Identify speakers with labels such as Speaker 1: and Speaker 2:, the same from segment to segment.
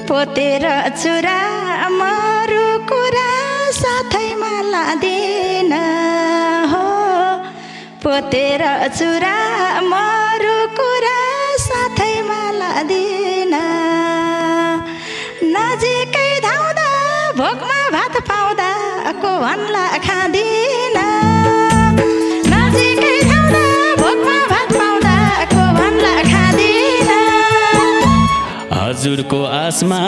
Speaker 1: पोतेर चुरा मरु कुरा साथैमा लादिन हो पोतेर चुरा मरु कुरा साथैमा लादिन नजिकै धाउँदा भोकमा भात पाउँदा को भन्ला खाँदिन नजिकै धाउँदा भोकमा भात पाउँदा को भन्ला खाँदिन
Speaker 2: हजुरको आसमा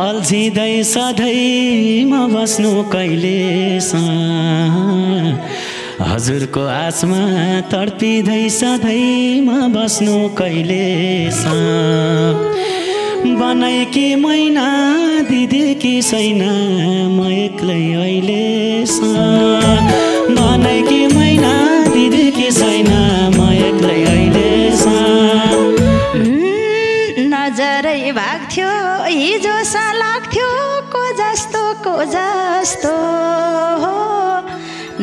Speaker 2: अल्झिँदै सधैँ म बस्नु कहिलेसम्म हजुरको आसमा तडपिँदै सधैँ म बस्नु कहिलेसम्म बनाएकी मैना दिदीकी छैन म एक्लै अहिलेसम्म बनाएकी मैना दिदीकी छैन म एक्लै अहिलेसम्म
Speaker 1: नजरै भाग्थ्यो हिजो लाग्थ्यो को जस्तो हो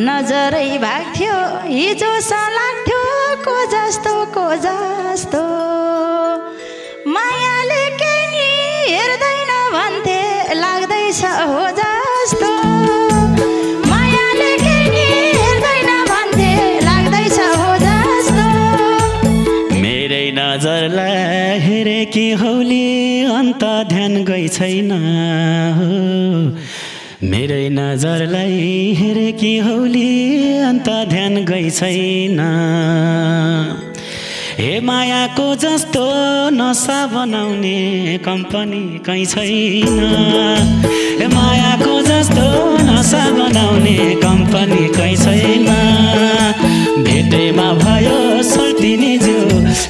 Speaker 1: नजरै भाग्थ्यो हिजो लाग्थ्यो को जस्तो मायाले के नि हेर्दैन भन्थे लाग्दैछ हो जस्तो मायाले के नि हेर्दैन भन्थे लाग्दैछ हो जस्तो
Speaker 2: मेरै नजरलाई हेरेकी हौली अन्त ध्यान गई छैन मेरै नजरलाई हेरेकी हौली अन्त ध्यान गई छैन हे मायाको जस्तो नसा बनाउने कम्पनी कहीँ छैन हे मायाको जस्तो नसा बनाउने कम्पनी कहीँ छैन भेटेमा भयो सुल्टिने जो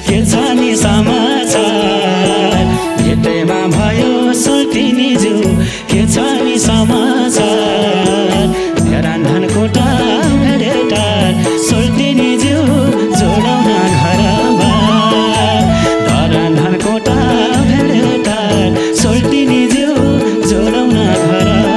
Speaker 2: के छ नि समाचार भेटेमा भयो सुल्टिने जो के छ नि समाचार हेरान धनकोटा भेडेटार सुल्टिने जो जोडाउन घरमा धरान धनकोटा भेडेटार सुल्टिने जो जोडाउन घरमा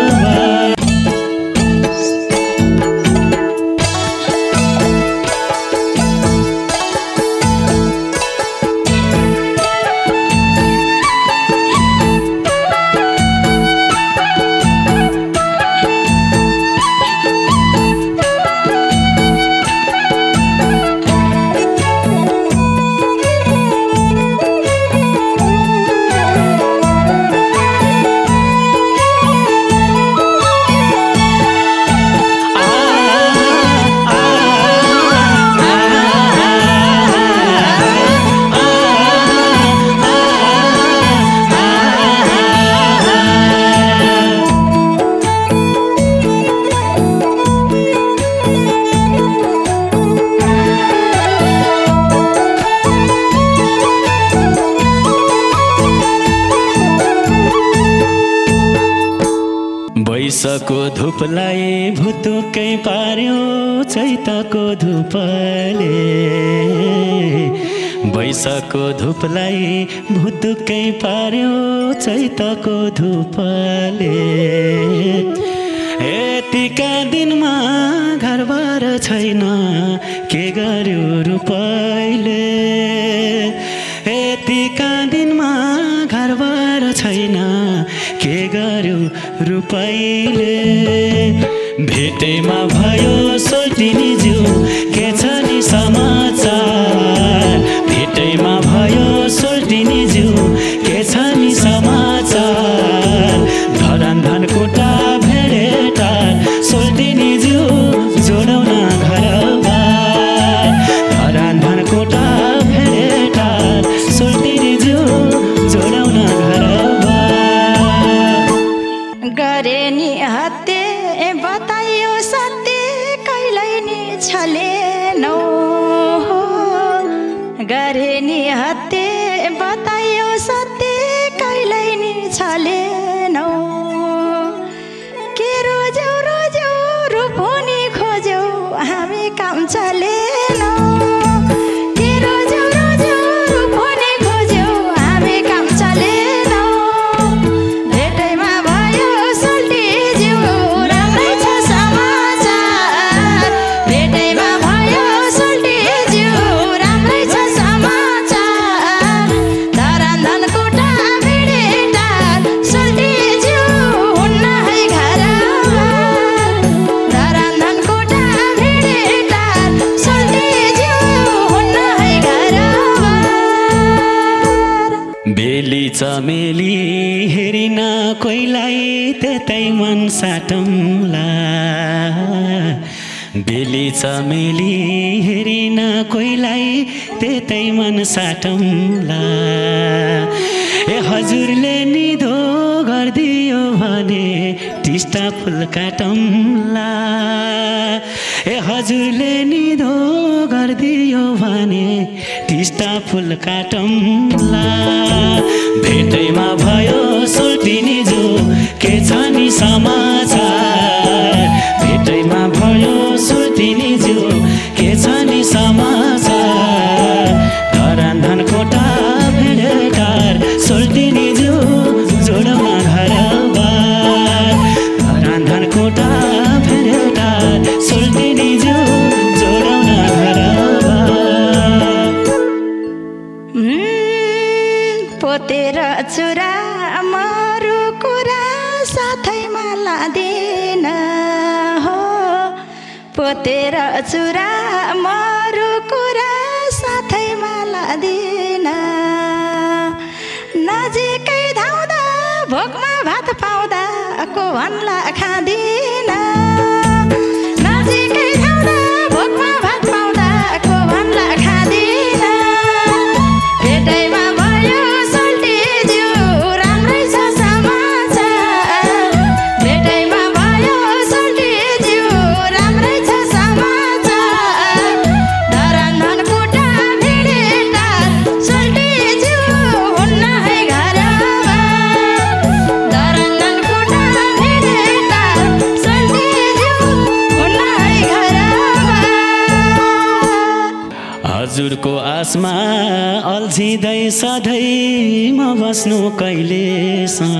Speaker 2: वैशाखको धुपलाई भुतुकै पार्यो चैतको धुपले वैशाखको धुपलाई भुतुकै पार्यो चैतको धुपले यतिका दिनमा घरबार छैन के गर्यो रुपैले यतिका दिनमा घरबार छैन के गर्यो रुपैले भेटेमा भयो सोल्टिने ज्यू के छ नि समाचार भेटेमा भयो सोल्टिने ज्यू के छ नि समाचार धरान धनकोटा भेडेटार सोल्टिने ज्यू जोडाउन घरमा धरान धनकोटा भेडेटार सोल्टिने ज्यू जोडाउन घरमा
Speaker 1: गरे नि हत्ते बताइयो सत्य कहिल्यै नि छले
Speaker 2: बेली चमेली हेरिन कोहीलाई त्यतै मन साटौँला बेली चमेली हेरिन कोहीलाई त्यतै मन साटौँला ए हजुरले निधो गरिदियो भने टिस्टा फुल काटौँला ए हजुरले निधो गरिदियो भने टिस्टा फुल काटौँला भेटैमा भयो सोल्टिनी जो के छ नि समाचार भेटैमा भयो सोल्टिनी जो के छ नि समाचार धरान धनकोटा भेटघाट सोल्टिनी जो जोडमा घरबार धरान धनकोटा भेटघाट सोल्टिनी जो जोडमा घरबार
Speaker 1: पोतेर चुरा मरु कुरा साथैमा लादिन हो पोतेर चुरा मरु कुरा साथैमा लादिन नजिकै धाउँदा भोकमा भात पाउँदा को भन्ला खाँदिन नजिकै धाउँदा भोकमा भात पाउँदा को भन्ला खाँदिन भेटैमा भयो सोल्टिज्यू राम्रै छ समाचार भेटैमा भयो सोल्टिज्यू राम्रै छ समाचार धरान धनकोटा भेटघाट सोल्टिज्यू हुन्न है घरमा धरान धनकोटा भेटघाट सोल्टिज्यू हुन्न है घरमा
Speaker 2: हजुरको आसमा अल्झिँदै सधैँ म बस्नु कहिलेसम्म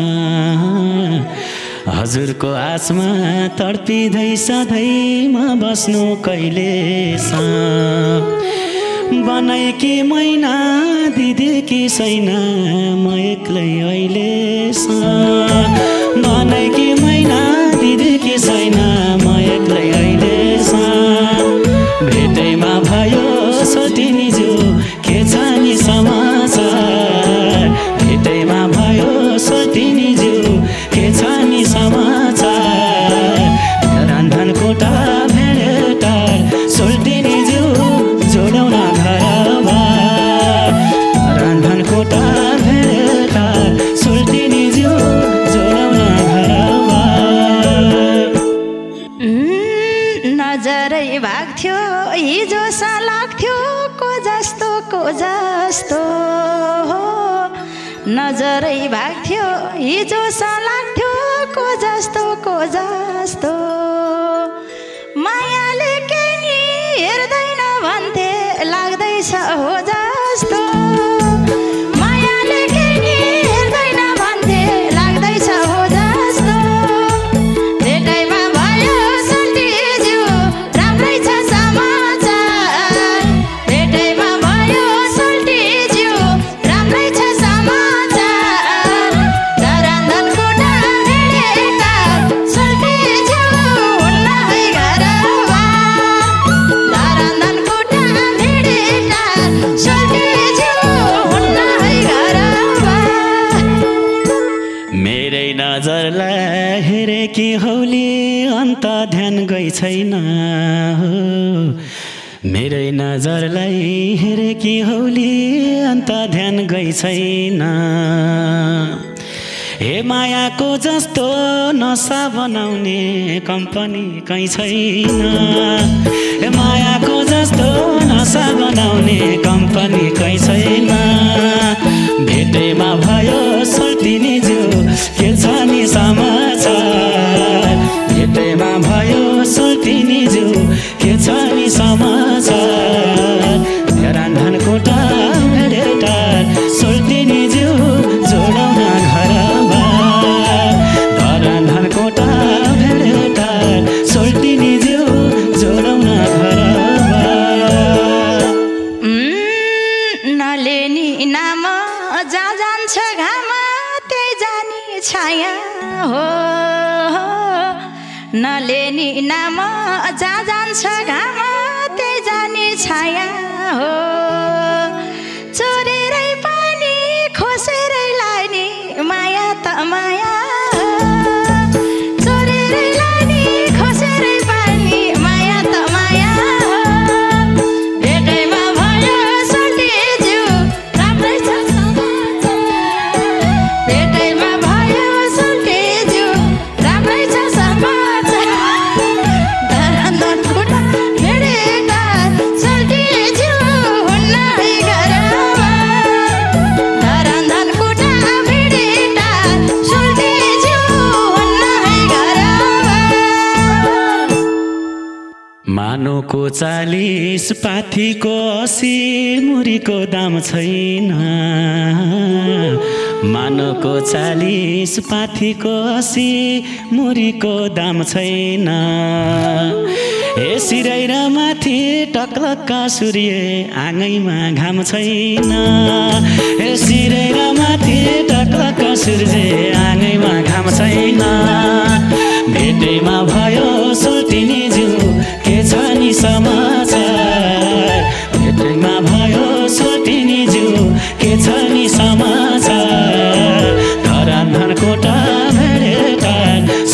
Speaker 2: हजुरको आसमा तडपिँदै सधैँ म बस्नु कहिलेसम्म बनाएकी मैना दिदेकी छैन म एक्लै अहिलेसम्म बनाएकी मैना दिदेकी छैन म एक्लै अहिलेसम्म भेटैमा भयो सोल्टिनी जो के छ नि समाचार भेटैमा भयो सोल्टिनी जो के छ नि समाचार धरान धनकोटा भेटघाट सोल्टिनी जो जोडौँ घरबार धरान धनकोटा भेटघाट सोल्टिनी जो जोडौँ घरबार
Speaker 1: नजरै भाग्थ्यो हिजो लाग्थ्यो को जस्तो हो नजरै भाग्थ्यो हिजो लाग्थ्यो को जस्तो मायाले के नि हेर्दैन भन्थे लाग्दैछ हो जस्तो मायाले के नि हेर्दैन भन्थे लाग्दैछ हो जस्तो भेटैमा भयो सोल्टिज्यू राम्रै छ समाचार भेटैमा भयो सोल्टिज्यू राम्रै छ समाचार धरान धनकोटा भेटघाट सोल्टिज्यू हुन्न है घरबार धरान धनकोटा भेटघाट सोल्टिज्यू हुन्न है घरबार
Speaker 2: मेरै नजरलाई हेरेकी हौली अन्त ध्यान गई छैन हो मेरै नजरलाई हेरेकी हौली अन्त ध्यान गई छैन हे मायाको जस्तो नसा बनाउने कम्पनी कहीँ छैन हे मायाको जस्तो नसा बनाउने कम्पनी कहीँ छैन भेटैमा भयो सोल्टिनी जो के छ नि समाचार भेटैमा भयो सोल्टिनी जो के छ नि समाचार धरान धनकोटा भेटघाट सोल्टिनी जो जोडौँ घरबार धरान धनकोटा भेटघाट सोल्टिनी जो जोडौँ घरबार
Speaker 1: नलेनी नाम जहाँ जान्छ घाम त्यही जानी छाया हो नलेनी नाम जहाँ जान्छ घाम त्यही जानी छाया हो चोरेरै पानी खोसे भेटैमा भयो सुल्टेज्यू राम्रै छ समाचार धरान खुट्टा भेटेटा सुल्टेज्यू हुन्न है घरमा धरान खुट्टा भेटेटा सुल्टेज्यू हुन्न है घरमा
Speaker 2: मानोको 40 पाथीको 80 मुरीको दाम छैन मानोको 40 पाथीको 80 मुरीको दाम छैन ए सिरै र माथि टक्लक्क सूर्य आँगैमा घाम छैन ए सिरै र माथि टक्लक्क सूर्य आँगैमा घाम छैन भेटैमा भयो सोल्टिनी ज्यू के छ नि समाचार भेटैमा भयो सोल्टिनी ज्यू के छ नि समाचार धरान धनकोटा भेटेटा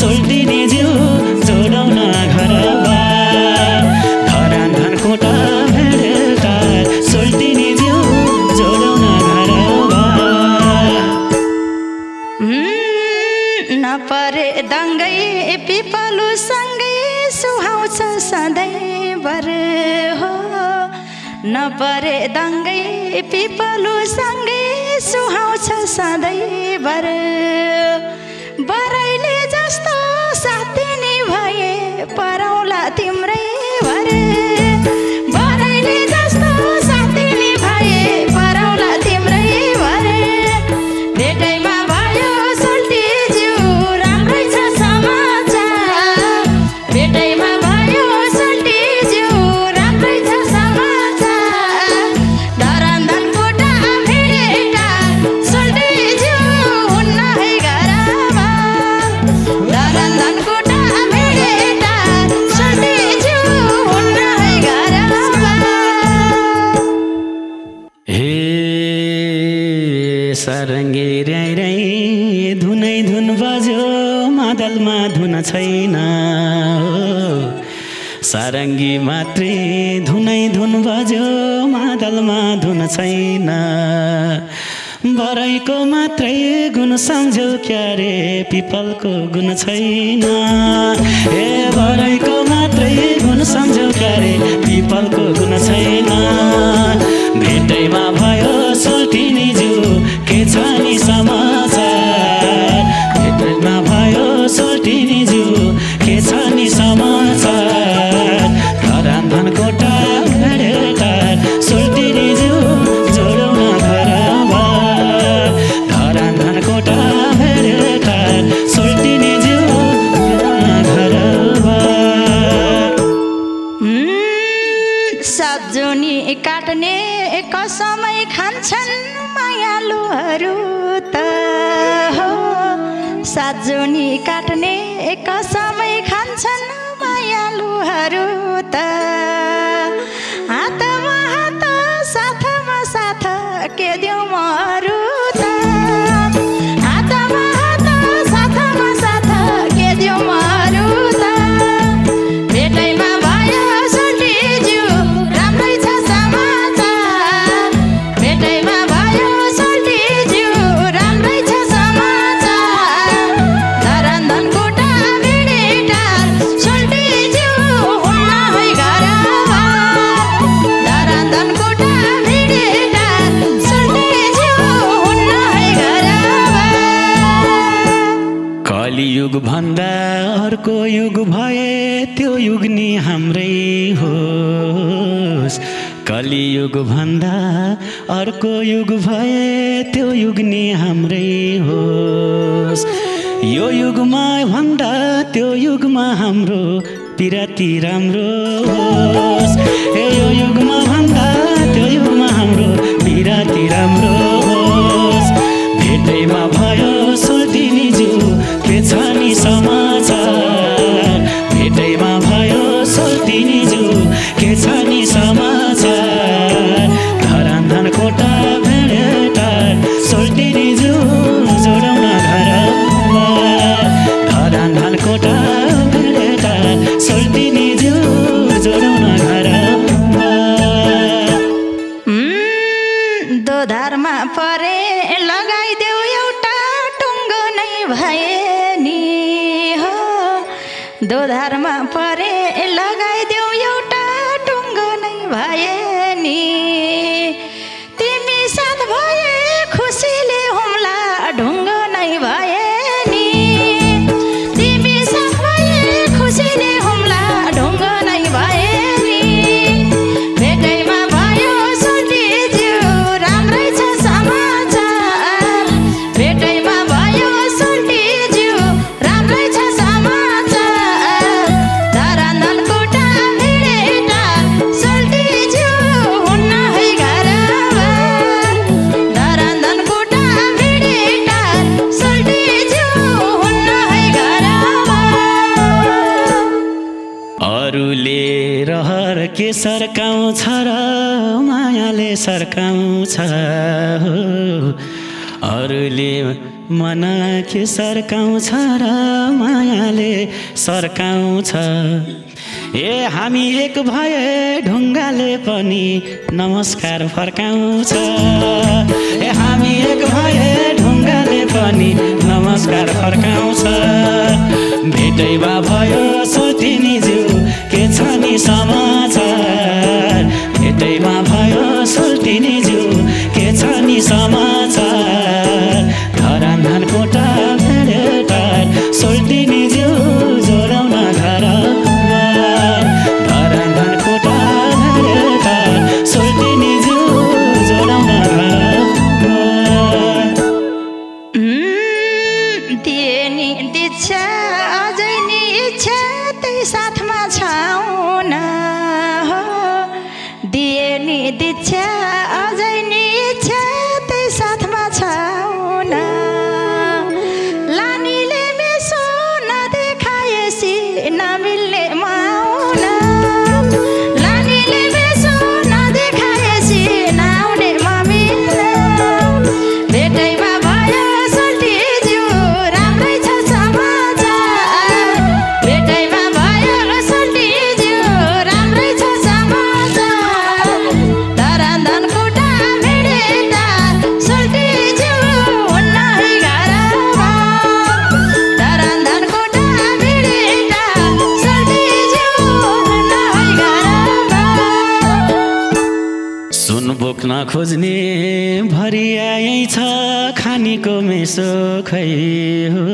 Speaker 2: सोल्टिनी ज्यू जोडाउन घरबार धरान धनकोटा भेटेटा सोल्टिनी ज्यू जोडाउन घरबार
Speaker 1: नपरे दङ्गै पिपलु सँगै सुहाउँछ सधैँभर हो नपरे दङ्गै पिपलु सँगै सुहाउँछ सधैँभर बराइले जस्तो साथी नि भए पराउला तिम्रै भर बराइले जस्तो साथी नि भए पराउला तिम्रै भर भेटैमा भयो सोल्टिज्यू राम्रै छ समाचार भेटैमा भयो सोल्टिज्यू राम्रै छ समाचार धरान धनकोटा भेटेटा सोल्टिज्यू हुन्न है घरमा धरान धनकोटा भेटेटा सोल्टिज्यू हुन्न है घरमा
Speaker 2: हे सारङ्गी राई राई धुनै धुन बज्यो मादलमा धुन छैन सारङ्गी मात्रै धुनै धुन बज्यो मादलमा धुन छैन बराइको मात्रै गुण सम्झौ क्यारे पिपलको गुण छैन ए बराइको मात्रै गुण सम्झौ क्यारे पिपलको गुण छैन भेटैमा भयो सोल्टिनी ज्यू के छ नि समाचार भेटैमा भयो सोल्टिनी ज्यू के छ नि समाचार धरान धनकोटा भेटेटा सोल्टिनी ज्यू जोडाउन घरबार धरान धनकोटा भेटेटा सोल्टिनी ज्यू जोडाउन घरबार
Speaker 1: सातजनी काट्ने कसमै खान्छन् मायालुहरू त हो सातजनी काट्ने कसमै खान्छन् मायालुहरू त हातमा हात साथमा साथ के दिउँ महरू त हातमा हात साथमा साथ के दिउँ महरू त भेटैमा भयो सोल्टिज्यू राम्रै छ समाचार भेटैमा भयो सोल्टिज्यू राम्रै छ समाचार धरान धनकोटा भेटेटा सोल्टिज्यू हुन्न है घरमा धरान धनकोटा भेटेटा सोल्टिज्यू हुन्न है घरमा
Speaker 2: कलियुग भन्दा अर्को युग भए त्यो युग नि हाम्रै होस् कलियुग भन्दा अर्को युग भए त्यो युग नि हाम्रै होस् यो युगमा भन्दा त्यो युगमा हाम्रो पिराती राम्रो होस् ए यो युगमा भन्दा त्यो युगमा हाम्रो पिराती राम्रो होस् भेटैमा भयो सोल्टिनी ज्यू के छ नि समाचार भेटैमा भयो सोल्टिनी ज्यू के छ नि समाचार धरान धनकोटा भेटेटा सोल्टिनी ज्यू जोडाउन घरबार धरान धनकोटा भेटेटा सोल्टिनी ज्यू जोडाउन घरबार
Speaker 1: दोधारमा परे लगाइदेऊ एउटा दोधारमा परे लगाइदेऊ एउटा टुङ्गो नै भए नि तिमी साथ भए खुसीले हुम्ला ढुङ्गो नै भए नि तिमी साथ भए खुसीले हुम्ला ढुङ्गो नै भए नि भेटैमा भयो सुल्टी ज्यू राम्रै छ समाचार भेटैमा भयो सुल्टी ज्यू राम्रै छ समाचार धराधन कोटा भिडेटा सुल्टी ज्यू हुन्न है घरमा धराधन कोटा भिडेटा सुल्टी ज्यू हुन्न है घरमा
Speaker 2: अरूले रहर के सर्काउँछ र मायाले सर्काउँछ हो अरूले मन के सर्काउँछ र मायाले सर्काउँछ ए हामी एक भए ढुङ्गाले पनि नमस्कार फर्काउँछ ए हामी एक भए ढुङ्गाले पनि नमस्कार फर्काउँछ भेटैमा भयो सोल्टिनी ज्यू के छ नि समाचार भेटैमा भयो सोल्टिनी ज्यू के छ नि समाचार धराधन कोटा भेटेटार सोल्टिनी ज्यू जोडाउन घरबार धराधन कोटा भेटेटार सोल्टिनी ज्यू जोडाउन घरबार
Speaker 1: दिए नि दीक्षा अझै नि इच्छा त्यही साथमा छाउन हो दिए नि दीक्षा अझै नि इच्छा त्यही साथमा छाउन लानीले मेसो नदेखाएसी नमिल्ने माउन लानीले मेसो नदेखाएसी नआउने ममिल्न भेटैमा भयो सोल्टी ज्यू राम्रै छ समाचार भेटैमा भयो सोल्टी ज्यू राम्रै छ समाचार धराधन कोटा भिडेटा सोल्टी ज्यू हुन्न है घरमा धराधन कोटा भिडेटा सोल्टी ज्यू हुन्न है घरमा
Speaker 2: सुन बोक्न खोज्ने भरियायै छ खानीको मेसो खै हो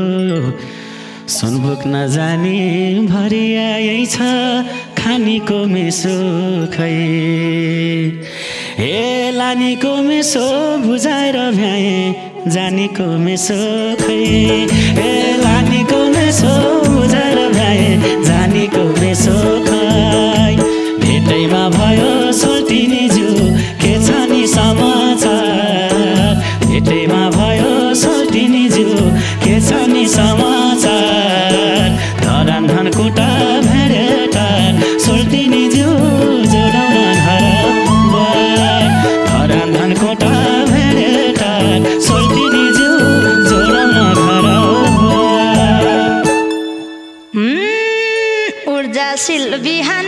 Speaker 2: सुन बोक्न जाने भरियायै छ खानीको मेसो खै ए लानीको मेसो बुझाएर भ्याए जानीको मेसो खै ए लानीको मेसो बुझाएर भ्याए जानीको मेसो खै भेटैमा भयो सोल्टिनी ज्यू के छ नि समाचार भेटैमा भयो सोल्टिनी ज्यू के छ नि समाचार धराधन कोटा भेटेटार सोल्टिनी ज्यू जोडाउन घरबार धराधन कोटा भेटेटार सोल्टिनी ज्यू जोडाउन घरबार
Speaker 1: ऊर्जाशील बिहान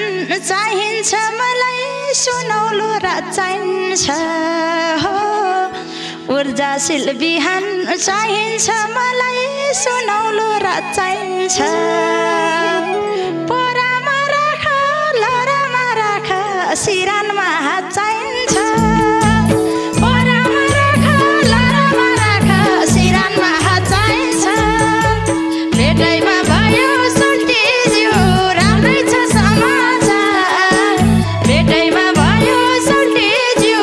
Speaker 1: चाहिन्छ मलाई सुनौलो रात चाहिन्छ हो ऊर्जाशील बिहान चाहिन्छ मलाई सुनौलो रात चाहिन्छ परामा राख लरामा राख सिरानमा हात चाहिन्छ परामा राख लरामा राख सिरानमा हात चाहिन्छ भेटैमा भयो सोल्टी ज्यू राम्रै छ समाचार भेटैमा भयो सोल्टी ज्यू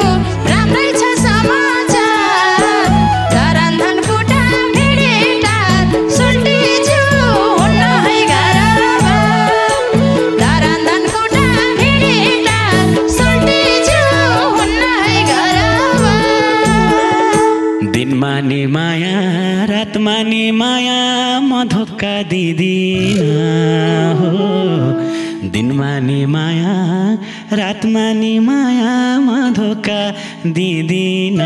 Speaker 1: राम्रै छ समाचार धराधन कोटा भिडेटा सोल्टी ज्यू हुन्न है घरमा धराधन कोटा भिडेटा सोल्टी ज्यू हुन्न है घरमा
Speaker 2: दिनमा नि माया रातमा नि माया म धोका दिदिन हो दिनमा नि माया रातमा नि माया म धोका दिदिन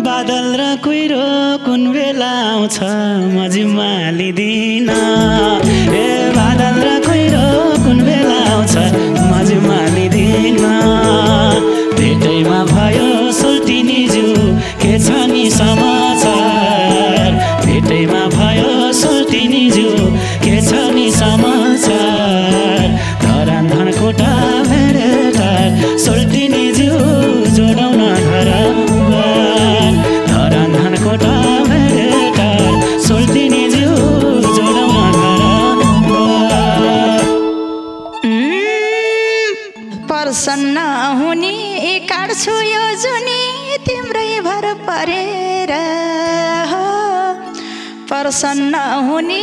Speaker 2: बादल र कुहिरो कुन बेला आउँछ म जिम्मा लिदिन ए बादल र कुहिरो कुन बेला आउँछ म जिम्मा लिदिन भेटैमा भयो सोल्टिनी ज्यू के छ नि समाचार भेटैमा भयो सोल्टिनी ज्यू के छ नि
Speaker 1: प्रसन्न हुने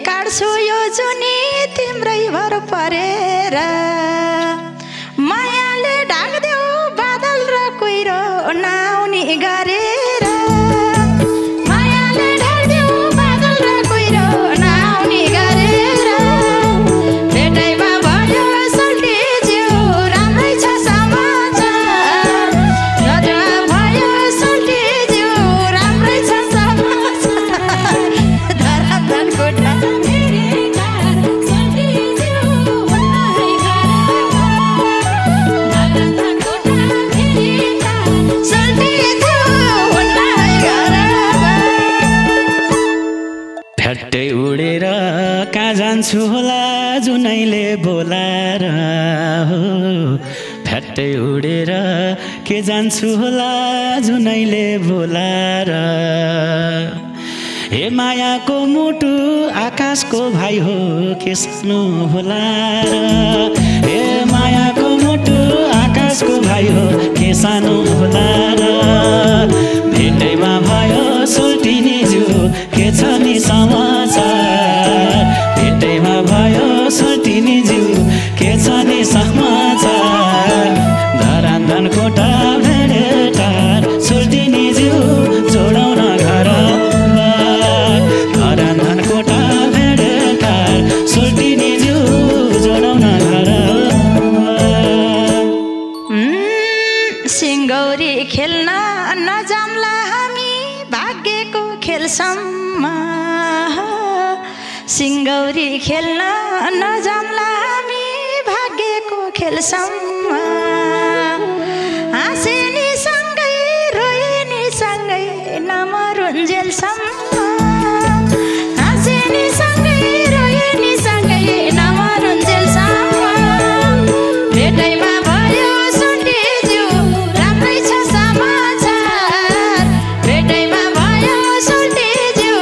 Speaker 1: काट्छु यो जुनी तिम्रै भर परेर मायाले ढाक्देऊ बादल र कुहिरो नआउने गरेर मायाले ढाक्देऊ बादल र कुहिरो नआउने गरेर भेटैमा भयो सल्टीज्यू राम्रै छ समाचार नजरमा भयो सल्टीज्यू राम्रै छ समाचार धराधन कोठा
Speaker 2: फ्याट्टै उडेर कहाँ जान्छु होला जुनैले बोलाएर हो फ्याट्टै उडेर के जान्छु होला जुनैले बोलाएर हे मायाको मुटु आकाशको भाइ हो के सानो होला र हे मायाको मुटु आकाशको भाइ हो के सानो होला र भेटैमा भयो सोल्टिनी जु के छ नि समाचार भेटैमा भयो सोल्टिनी जु के छ नि समाचार धरान कोटा भेडेटार सोल्टिनी जु जोडाउन घर धरान कोटा भेडेटार सोल्टिनी जु जोडाउन घर
Speaker 1: सिङ्गौरी खेल्न नजाम्ला हामी भाग्यको खेलसम्म सिङ्गौरी खेल्न नजाम्ला हामी भाग्यको खेलसम्म हाँसे नि सँगै रोए नि सँगै नमरुन्जेलसम्म हाँसे नि सँगै रोए नि सँगै नमरुन्जेलसम्म भेटैमा भयो सोल्टीज्यू राम्रै छ समाचार भेटैमा भयो सोल्टीज्यू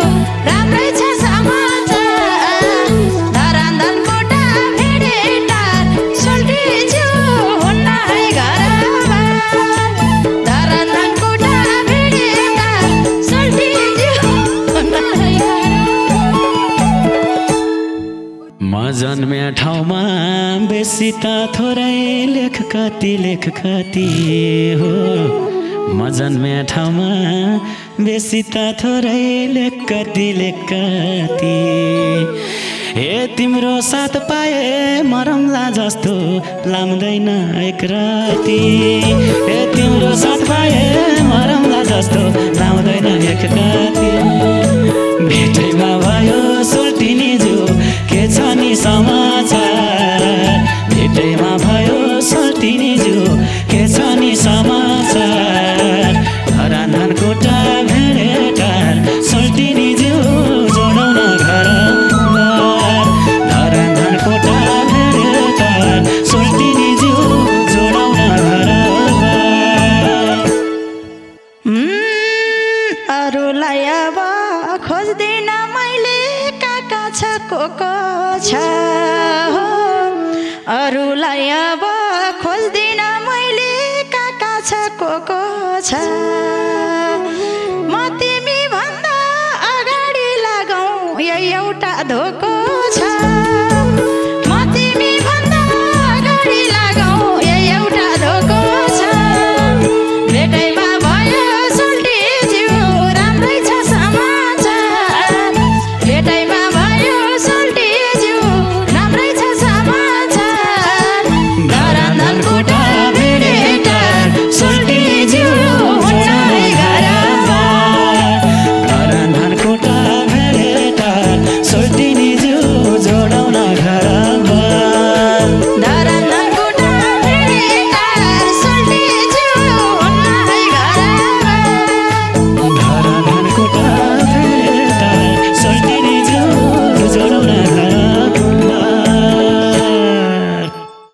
Speaker 1: राम्रै छ समाचार धरान कोटा भेडेटार सोल्टीज्यू हुन्न है घरमा धरान कोटा भेडेटार सोल्टीज्यू हुन्न है
Speaker 2: म जन्म्या ठाउँमा बेसी त थोरै लेख कति हो म जन्म्या ठाउँमा बेसी त थोरै लेख कति हे तिम्रो साथ पाए मरमला जस्तो लाम्दैन एक राति हे तिम्रो साथ पाए मरमला जस्तो लाउँदैन एक राति भेटैमा भयो सोल्टिनी जो के छ नि समाचार भेटैमा भयो सोल्टिनी जो के छ नि समाचार धरान कोटा भेडेटार सोल्टिनी जो जोडाउन घर धरान कोटा भेडेटार सोल्टिनी जो जोडाउन घर
Speaker 1: अरूलाई अब खोज्दिन मैले कहाँ छ को छ हो अरूलाई अब खोज्दिन मैले कहाँ छ को छ म